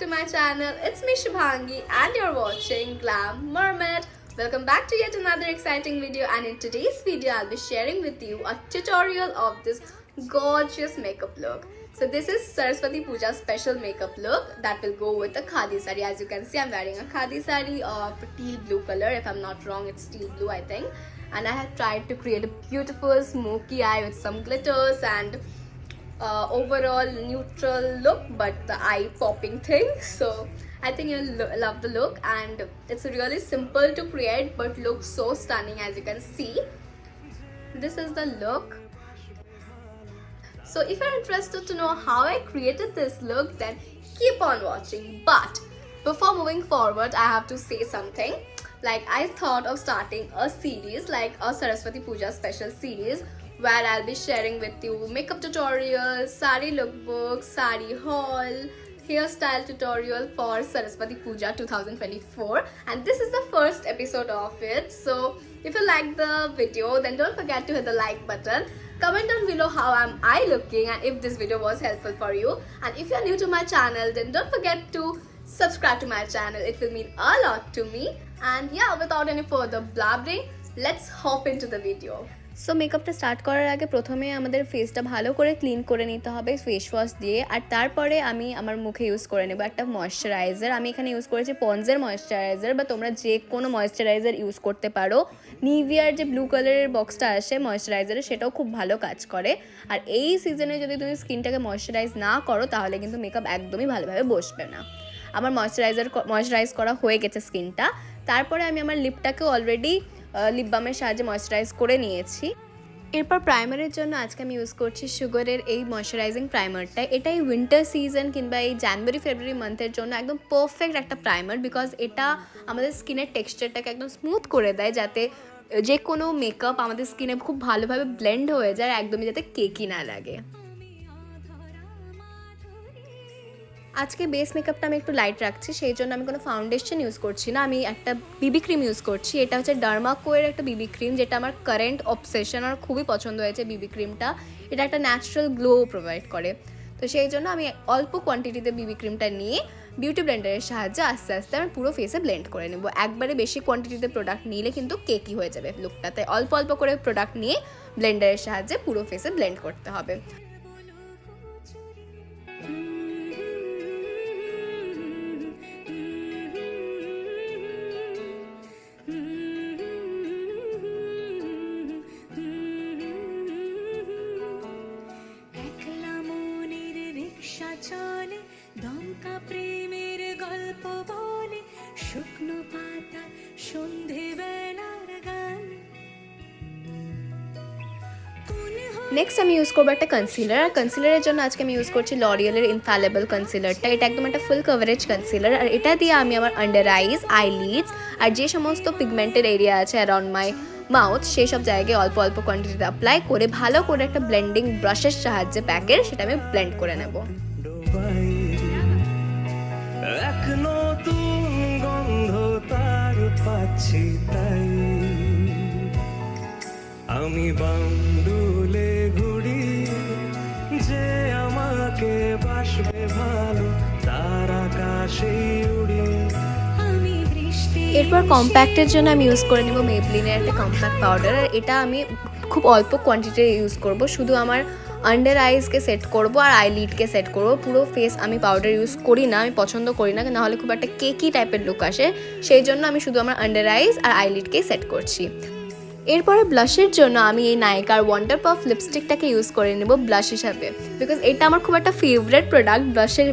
to my channel. It's me Shubhangi and you're watching Glam Mermaid. Welcome back to yet another exciting video, and in today's video I'll be sharing with you a tutorial of this gorgeous makeup look. So this is Saraswati Puja special makeup look that will go with a khadi saree. As you can see, I'm wearing a khadi saree of teal blue color. If I'm not wrong, it's teal blue I think. And I have tried to create a beautiful smoky eye with some glitters and overall neutral look, but the eye popping thing. So I think you'll love the look, and it's really simple to create but looks so stunning. As you can see, this is the look. So if you're interested to know how I created this look, then keep on watching. But before moving forward, I have to say something. Like, I thought of starting a series, like a Saraswati Puja special series, where I'll be sharing with you makeup tutorials, saree lookbook, saree haul, hairstyle tutorial for Saraswati Puja 2024, and this is the first episode of it. So if you like the video, then don't forget to hit the like button. Comment down below how am I looking and if this video was helpful for you. And if you're new to my channel, then don't forget to subscribe to my channel. It will mean a lot to me. And yeah, without any further blabbering, let's hop into the video. So মেকআপটা start করার আগে প্রথমে আমাদের ফেসটা ভালো করে clean করে নিতে হবে ফেস ওয়াশ দিয়ে, আর তারপরে আমি আমার মুখে ইউজ করে নেব একটা ময়েশ্চারাইজার। আমি এখানে ইউজ করেছি পন্ডসের ময়েশ্চারাইজার, বা তোমরা যে কোনো ময়েশ্চারাইজার ইউজ করতে পারো। নিভিয়ার যে ব্লু কালারের বক্সটা আসে ময়েশ্চারাইজারে, সেটাও খুব ভালো কাজ করে। আর এই সিজনে যদি তুমি স্কিনটাকে ময়েশ্চারাইজ না করো, তাহলে কিন্তু মেকআপ একদমই ভালোভাবে বসবে না। আমার ময়েশ্চারাইজ করা হয়ে গেছে স্কিনটা। তারপরে আমি আমার লিপটাকেও অলরেডি লিপ বামের সাহায্যে ময়েশ্চারাইজ করে নিয়েছি। এরপর প্রাইমারের জন্য আজকে আমি ইউজ করছি সুগারের এই ময়েশ্চারাইজিং প্রাইমারটা। এটাই উইন্টার সিজন কিংবা এই জানুয়ারি ফেব্রুয়ারি মান্থের জন্য একদম পারফেক্ট একটা প্রাইমার, বিকজ এটা আমাদের স্কিনের টেক্সচারটাকে একদম স্মুথ করে দেয়, যাতে যে কোনো মেকআপ আমাদের স্কিনে খুব ভালোভাবে ব্লেন্ড হয়ে যায়, একদমই যাতে কেকি না লাগে। আজকে বেস মেকআপটা আমি একটু লাইট রাখছি, সেই জন্য আমি কোনো ফাউন্ডেশন ইউজ করছি না। আমি একটা বিবি ক্রিম ইউজ করছি। এটা হচ্ছে ডার্মাকোয়ের একটা বিবি ক্রিম, যেটা আমার কারেন্ট অবসেশন, আর খুবই পছন্দ হয়েছে বিবি ক্রিমটা। এটা একটা ন্যাচারাল গ্লো প্রোভাইড করে। তো সেই জন্য আমি অল্প কোয়ান্টিটিতে বিবি ক্রিমটা নিয়ে বিউটি ব্লেন্ডারের সাহায্যে আস্তে আস্তে আমি পুরো ফেসে ব্লেন্ড করে নেব। একবারে বেশি কোয়ান্টিটিতে প্রোডাক্ট নিলে কিন্তু কেকি হয়ে যাবে লুকটা, তাই অল্প অল্প করে প্রোডাক্ট নিয়ে ব্লেন্ডারের সাহায্যে পুরো ফেসে ব্লেন্ড করতে হবে। দমকা প্রেমের গল্প বলে শুকনো পাতা সন্ধেবেলার গান। নেক্সট আমি ইউজ করবো একটা কনসিলার। আর কনসিলারের জন্য আজকে আমি ইউজ করছি লরিয়েলের ইনফ্যালেবল কনসিলারটা। এটা একদম একটা ফুল কভারেজ কনসিলার, আর এটা দিয়ে আমি আমার আন্ডার আইজ, আইলিডস আর যে সমস্ত পিগমেন্টেড এরিয়া আছে অ্যারাউন্ড মাই মাউথ, সেই সব জায়গায় অল্প অল্প কোয়ান্টিটিতে অ্যাপ্লাই করে ভালো করে একটা ব্লেন্ডিং ব্রাশের সাহায্যে প্যাকের সেটা আমি ব্লেন্ড করে নেব। এক নতুন গন্ধ তার পাচ্ছি, তাই আমি বান্দুলে ঘুরি, যে আমাকে বাসবে ভালো তার আকাশে উড়ি। এরপর কম্প্যাক্টের জন্য আমি ইউজ করে নেব মেবলিনের একটা কম্প্যাক্ট পাউডার। আর এটা আমি খুব অল্প কোয়ান্টিটি ইউজ করব, শুধু আমার আন্ডার আইজকে সেট করব আর আইলিডকে সেট করব। পুরো ফেস আমি পাউডার ইউজ করি না, আমি পছন্দ করি না, নাহলে খুব একটা কেকি টাইপের লুক আসে। সেই জন্য আমি শুধু আমার আন্ডার আইজ আর আইলিডকেই সেট করছি। এরপরে ব্লাশের জন্য আমি এই নায়িকার ওয়ান্ডার পাফ লিপস্টিকটাকে ইউজ করে নেব ব্লাশ হিসাবে, বিকজ এটা আমার খুব একটা ফেভারিট প্রোডাক্ট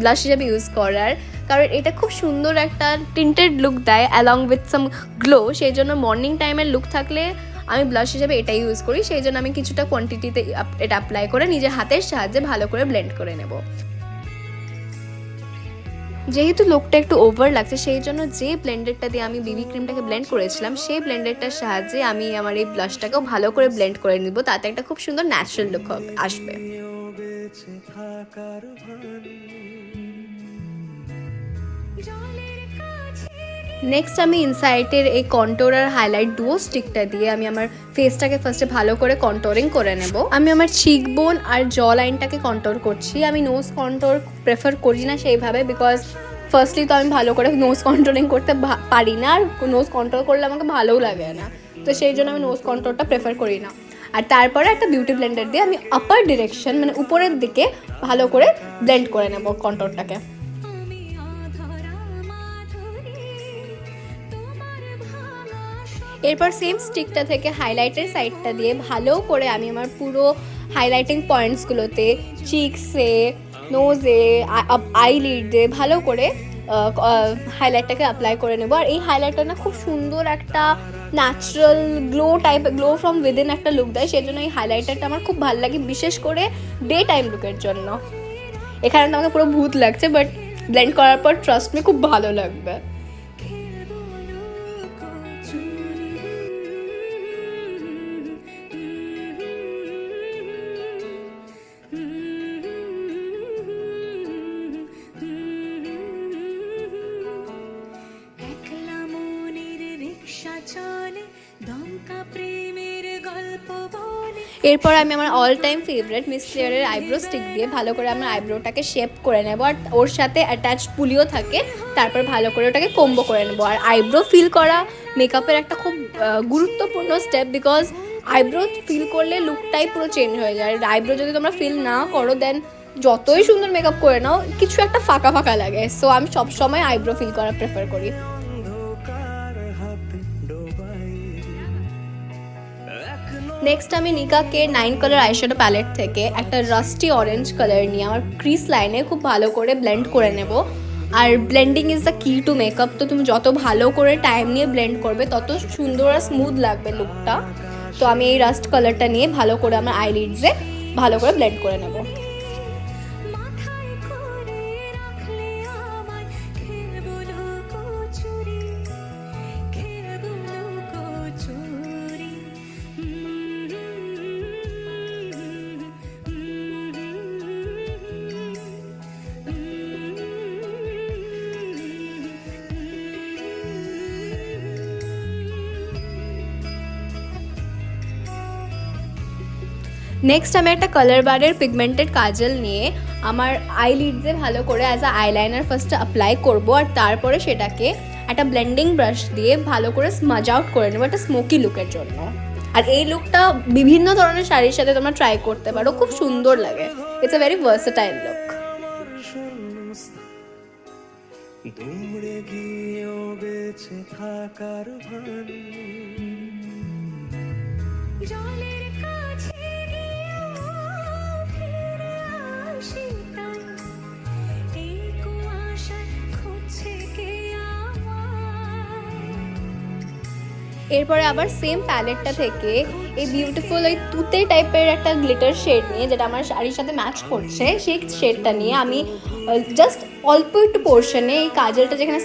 ব্লাশ হিসাবে ইউজ করার, কারণ এটা খুব সুন্দর একটা টিন্টেড লুক দেয় অ্যালং উইথ সাম গ্লো। সেই জন্য মর্নিং টাইমের লুক থাকলে আমি ব্লাশ হিসাবে এটাই ইউজ করি। সেই জন্য আমি কিছুটা কোয়ান্টিটিতে এটা অ্যাপ্লাই করে নিজের হাতের সাহায্যে ভালো করে ব্লেন্ড করে নেব। যেহেতু লুকটা একটু ওভার লাগছে, সেই জন্য যে ব্লেন্ডারটা দিয়ে আমি বিবি ক্রিমটাকে ব্লেন্ড করেছিলাম, সেই ব্লেন্ডারটার সাহায্যে আমি আমার এই ব্লাশটাকেও ভালো করে ব্লেন্ড করে নিব, তাতে একটা খুব সুন্দর ন্যাচারাল লুক আসবে। নেক্সট আমি ইনসাইটের এই কন্ট্রোর আর হাইলাইট ডুও স্টিকটা দিয়ে আমি আমার ফেসটাকে ফার্স্টে ভালো করে কন্ট্রোরিং করে নেব। আমি আমার চিকবোন আর জ লাইনটাকে কন্ট্রোর করছি। আমি নোজ কন্ট্রোর প্রেফার করি না সেইভাবে, বিকজ ফার্স্টলি তো আমি ভালো করে নোজ কন্ট্রোলিং করতে পারি না, আর নোজ কন্ট্রোল করলে আমাকে ভালোও লাগে না, তো সেই জন্য আমি নোজ কন্ট্রোলটা প্রেফার করি না। আর তারপরে একটা বিউটি ব্লেন্ডার দিয়ে আমি আপার ডিরেকশন মানে উপরের দিকে ভালো করে ব্লেন্ড করে নেব কন্ট্রোলটাকে। এরপর সেম স্টিকটা থেকে হাইলাইটের সাইডটা দিয়ে ভালো করে আমি আমার পুরো হাইলাইটিং পয়েন্টসগুলোতে, চিকসে, নোজে, আইলিডে ভালো করে হাইলাইটটাকে অ্যাপ্লাই করে নেবো। আর এই হাইলাইটটা না খুব সুন্দর একটা ন্যাচারাল গ্লো ফ্রম উইদিন একটা লুক দেয়, সেই জন্য এই হাইলাইটারটা আমার খুব ভালো লাগে, বিশেষ করে ডে টাইম লুকের জন্য। এখানে তো আমাকে পুরো ভূত লাগছে, বাট ব্লেন্ড করার পর ট্রাস্ট মি খুব ভালো লাগবে। এরপর আমি আমার অল টাইম ফেভারিট মিস ক্লিয়ারের আইব্রো স্টিক দিয়ে ভালো করে আমার আইব্রোটাকে শেপ করে নেব, আর ওর সাথে অ্যাটাচ পুলিও থাকে, তারপর ভালো করে ওটাকে কোম্বো করে নেব। আর আইব্রো ফিল করা মেকআপের একটা খুব গুরুত্বপূর্ণ স্টেপ, বিকজ আইব্রো ফিল করলে লুকটাই পুরো চেঞ্জ হয়ে যায়। আইব্রো যদি তোমরা ফিল না করো, দেন যতই সুন্দর মেকআপ করে নাও কিছু একটা ফাঁকা ফাঁকা লাগে। সো আমি সবসময় আইব্রো ফিল করা প্রেফার করি। নেক্সট আমি নিকাকে 9 কালার আইশ্যাডো প্যালেট থেকে একটা রাস্টি অরেঞ্জ কালার নিয়ে আমার ক্রিস লাইনে খুব ভালো করে ব্লেন্ড করে নেব। আর ব্লেন্ডিং ইজ দ্য কি টু মেকআপ, তো তুমি যত ভালো করে টাইম নিয়ে ব্লেন্ড করবে তত সুন্দর আর স্মুথ লাগবে লুকটা। তো আমি এই রাস্ট কালারটা নিয়ে ভালো করে আমার আইলিডসে ভালো করে ব্লেন্ড করে নেব। নেক্সট আমি একটা কালার বারের পিগমেন্টেড কাজল নিয়ে আমার আইলিডসে ভালো করে অ্যাজ আ আইলাইনার ফার্স্টে অ্যাপ্লাই করব, আর তারপরে সেটাকে একটা ব্লেন্ডিং ব্রাশ দিয়ে ভালো করে স্মাজ আউট করে নেবো একটা স্মোকি লুকের জন্য। আর এই লুকটা বিভিন্ন ধরনের শাড়ির সাথে তোমরা ট্রাই করতে পারো, খুব সুন্দর লাগে। It's a very versatile look. এরপরে আবার সেম প্যালেটটা থেকে এই বিউটিফুল ওই তুতে টাইপের একটা গ্লিটার শেড নিয়ে, যেটা আমার শাড়ির সাথে ম্যাচ করছে, সেই শেডটা নিয়ে আমি জাস্ট অল্প একটু পোর্শনে এই কাজলটা যেখানে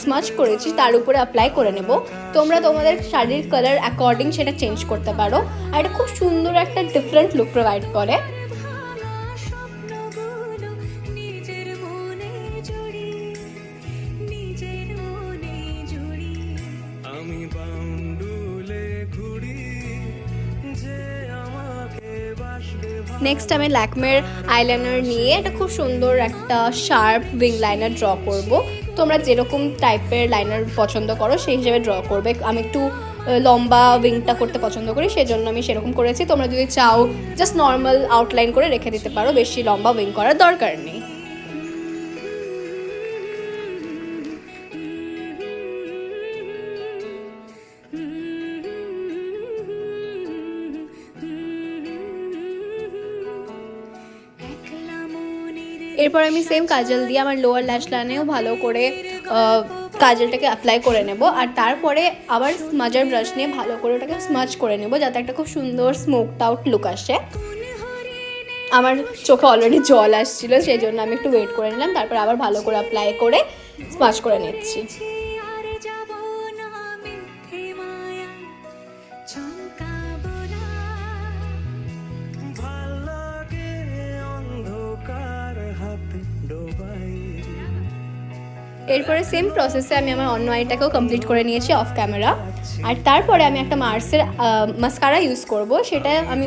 স্মাচ করেছি তার উপরে অ্যাপ্লাই করে নেব। তোমরা তোমাদের শাড়ির কালার অ্যাকর্ডিং সেটা চেঞ্জ করতে পারো, আর এটা খুব সুন্দর একটা ডিফারেন্ট লুক প্রোভাইড করে। নেক্সট আমি ল্যাকমের আইলাইনার নিয়ে এটা খুব সুন্দর একটা শার্প উইং লাইনার ড্র করব। তোমরা যেরকম টাইপের লাইনার পছন্দ করো সেই হিসেবে ড্র করবে। আমি একটু লম্বা উইংটা করতে পছন্দ করি, সেজন্য আমি সেরকম করেছি। তোমরা যদি চাও জাস্ট নর্মাল আউটলাইন করে রেখে দিতে পারো, বেশি লম্বা উইং করার দরকার নেই। এরপর আমি সেম কাজল দিয়ে আমার লোয়ার ল্যাশ লাইনেও ভালো করে কাজলটাকে অ্যাপ্লাই করে নেব, আর তারপরে আবার স্মাজার ব্রাশ নিয়ে ভালো করে ওটাকে স্মাজ করে নেব, যাতে একটা খুব সুন্দর স্মোকড আউট লুক আসে। আমার চোখে অলরেডি জল আসছিল, সেই জন্য আমি একটু ওয়েট করে নিলাম, তারপর আবার ভালো করে অ্যাপ্লাই করে স্মাজ করে নিচ্ছি। এরপরে সেম প্রসেসে আমি আমার অন্য আইটাকেও কমপ্লিট করে নিয়েছি অফ ক্যামেরা। আর তারপরে আমি একটা মার্সের মাস্কারা ইউজ করব, সেটা আমি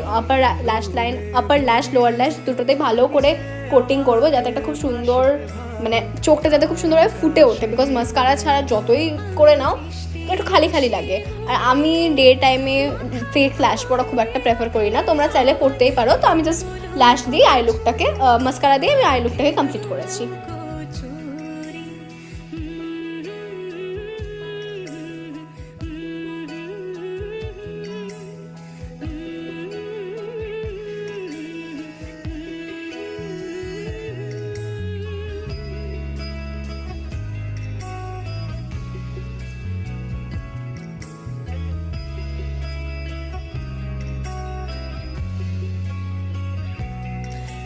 আপার ল্যাশ লোয়ার ল্যাশ দুটোতেই ভালো করে কোটিং করব, যাতে একটা খুব সুন্দর মানে চোখটা যাতে খুব সুন্দরভাবে ফুটে ওঠে, বিকজ মাস্কারা ছাড়া যতই করে নাও একটু খালি খালি লাগে। আর আমি ডে টাইমে ফেক ল্যাশ পরা খুব একটা প্রেফার করি না, তোমরা চাইলে করতেই পারো। তো আমি জাস্ট ল্যাশ দিয়ে আই লুকটাকে মাস্কারা দিয়ে আমি আই লুকটাকে কমপ্লিট করেছি।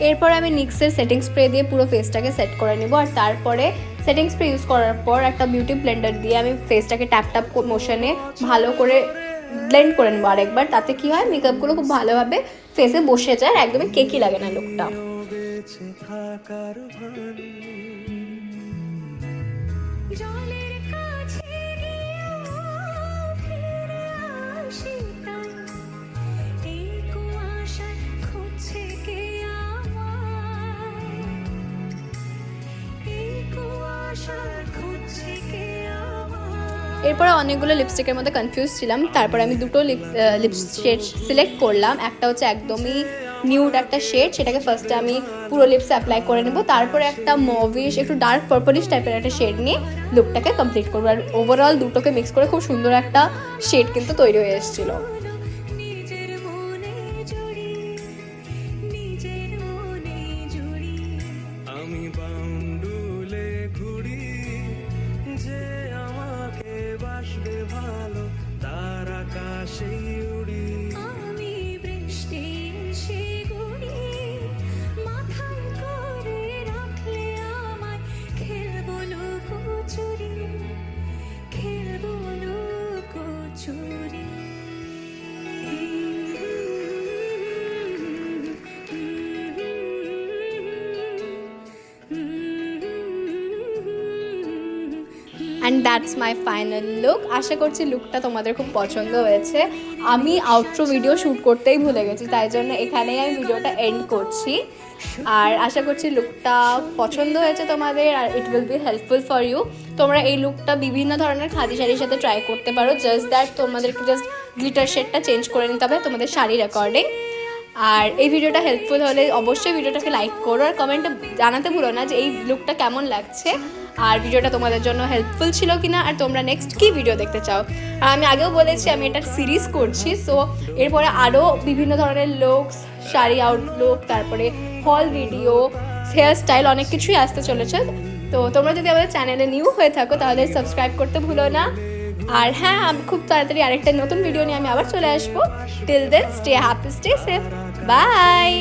এরপর আমি নিক্সের সেটিং স্প্রে দিয়ে পুরো ফেসটাকে সেট করে নেব। আর তারপরে সেটিং স্প্রে ইউজ করার পর একটা বিউটি ব্লেন্ডার দিয়ে আমি ফেসটাকে ট্যাপ ট্যাপ মোশনে ভালো করে ব্লেন্ড করে নেবো আরেকবার। তাতে কি হয়, মেকআপগুলো খুব ভালোভাবে ফেসে বসে যায়, আর একদমই কেকি লাগে না লুকটা। এরপরে অনেকগুলো লিপস্টিকের মধ্যে কনফিউজ ছিলাম, তারপরে আমি দুটো লিপ শেড সিলেক্ট করলাম। একটা হচ্ছে একদমই নিউড একটা শেড, সেটাকে ফার্স্টে আমি পুরো লিপসে অ্যাপ্লাই করে নেব। তারপরে একটা মভিশ একটু ডার্ক পার্পলিশ টাইপের একটা শেড নিয়ে লুকটাকে কমপ্লিট করবো। আর ওভারঅল দুটোকে মিক্স করে খুব সুন্দর একটা শেড কিন্তু তৈরি হয়ে এসেছিলো। ভালো তার আকাশে উড়ি, আমি বৃষ্টি সে গুড়ি মাথায় করে রাখলে আমায় খেলবো লুকোচুরি, খেলবো লুকোচুরি। And that's my final look. আশা করছি লুকটা তোমাদের খুব পছন্দ হয়েছে। আমি আউটরো ভিডিও শ্যুট করতেই ভুলে গেছি, তাই জন্য এখানেই আমি ভিডিওটা এন্ড করছি। আর আশা করছি লুকটা পছন্দ হয়েছে তোমাদের, আর it will be helpful for you. তোমরা এই লুকটা বিভিন্ন ধরনের খাদি শাড়ির সাথে ট্রাই করতে পারো, জাস্ট দ্যাট তোমাদেরকে জাস্ট গ্লিটার শেডটা চেঞ্জ করে নিতে হবে তোমাদের শাড়ির অ্যাকর্ডিং। আর এই ভিডিওটা হেল্পফুল হলে অবশ্যই ভিডিওটাকে লাইক করো, আর কমেন্টে জানাতে ভুলো না যে এই লুকটা কেমন লাগছে, আর ভিডিওটা তোমাদের জন্য হেল্পফুল ছিল কিনা, আর তোমরা নেক্সট কী ভিডিও দেখতে চাও। আর আমি আগেও বলেছি আমি এটা সিরিজ করছি, সো এরপরে আরও বিভিন্ন ধরনের লুকস, শাড়ি আউটলুক, তারপরে হল ভিডিও, হেয়ার স্টাইল, অনেক কিছুই আসতে চলেছে। তো তোমরা যদি আমাদের চ্যানেলে নিউ হয়ে থাকো তাহলে সাবস্ক্রাইব করতে ভুলো না। আর হ্যাঁ, আমি খুব তাড়াতাড়ি আরেকটা নতুন ভিডিও নিয়ে আমি আবার চলে আসবো। Till then stay happy, stay safe, by.